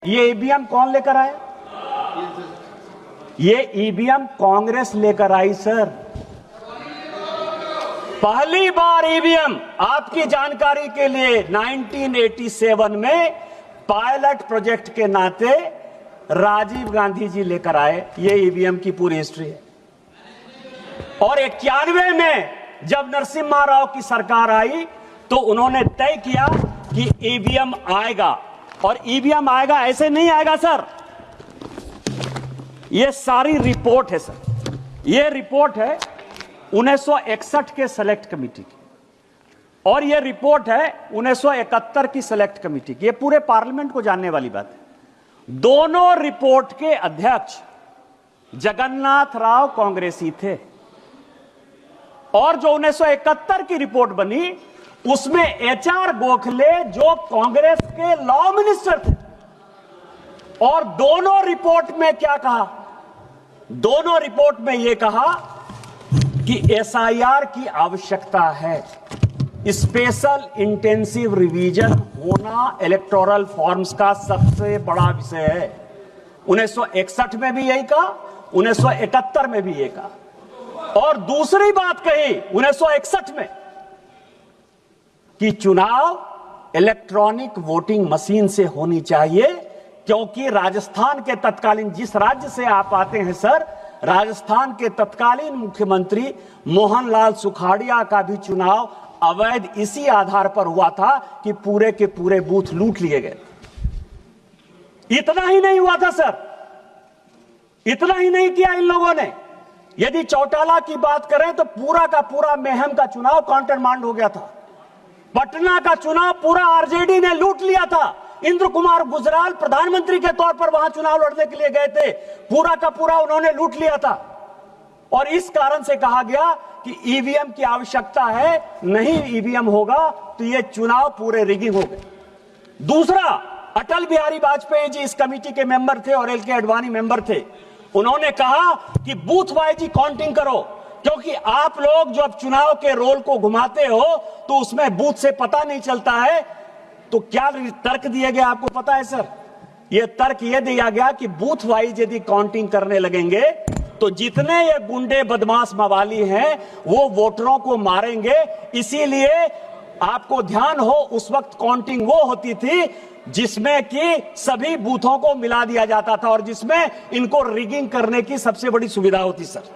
ये ईवीएम कौन लेकर आया? ये ईवीएम कांग्रेस लेकर आई सर। पहली बार ईवीएम, आपकी जानकारी के लिए, 1987 में पायलट प्रोजेक्ट के नाते राजीव गांधी जी लेकर आए। ये ईवीएम की पूरी हिस्ट्री है। और 91 में जब नरसिम्हा राव की सरकार आई तो उन्होंने तय किया कि ईवीएम आएगा। और ईवीएम आएगा, ऐसे नहीं आएगा सर। ये सारी रिपोर्ट है सर। ये रिपोर्ट है 1961 के सेलेक्ट कमेटी की, और ये रिपोर्ट है 1971 की सेलेक्ट कमेटी की। ये पूरे पार्लियामेंट को जानने वाली बात है। दोनों रिपोर्ट के अध्यक्ष जगन्नाथ राव कांग्रेसी थे। और जो 1971 की रिपोर्ट बनी उसमें एचआर गोखले जो कांग्रेस के लॉ मिनिस्टर थे, और दोनों रिपोर्ट में क्या कहा? दोनों रिपोर्ट में यह कहा कि एसआईआर की आवश्यकता है। स्पेशल इंटेंसिव रिवीजन होना इलेक्टोरल फॉर्म्स का सबसे बड़ा विषय है। 1961 में भी यही कहा, 1971 में भी यही कहा। और दूसरी बात कही 1961 में कि चुनाव इलेक्ट्रॉनिक वोटिंग मशीन से होनी चाहिए, क्योंकि राजस्थान के तत्कालीन, जिस राज्य से आप आते हैं सर, राजस्थान के तत्कालीन मुख्यमंत्री मोहनलाल सुखाड़िया का भी चुनाव अवैध इसी आधार पर हुआ था कि पूरे के पूरे बूथ लूट लिए गए। इतना ही नहीं हुआ था सर, इतना ही नहीं किया इन लोगों ने। यदि चौटाला की बात करें तो पूरा का पूरा मेहम का चुनाव काउंटरमांड हो गया था। पटना का चुनाव पूरा आरजेडी ने लूट लिया था। इंद्र कुमार गुजराल प्रधानमंत्री के तौर पर वहां चुनाव लड़ने के लिए गए थे, पूरा का पूरा उन्होंने लूट लिया था। और इस कारण से कहा गया कि ईवीएम की आवश्यकता है, नहीं ईवीएम होगा तो ये चुनाव पूरे रिगिंग हो गए। दूसरा, अटल बिहारी वाजपेयी जी इस कमेटी के मेंबर थे और एल.के. आडवाणी मेंबर थे। उन्होंने कहा कि बूथ वाइज काउंटिंग करो, क्योंकि आप लोग जब चुनाव के रोल को घुमाते हो तो उसमें बूथ से पता नहीं चलता है। तो क्या तर्क दिए गए आपको पता है सर? यह तर्क यह दिया गया कि बूथ वाइज यदि काउंटिंग करने लगेंगे तो जितने ये गुंडे बदमाश मवाली हैं वो वोटरों को मारेंगे। इसीलिए आपको ध्यान हो, उस वक्त काउंटिंग वो होती थी जिसमें कि सभी बूथों को मिला दिया जाता था और जिसमें इनको रिगिंग करने की सबसे बड़ी सुविधा होती सर।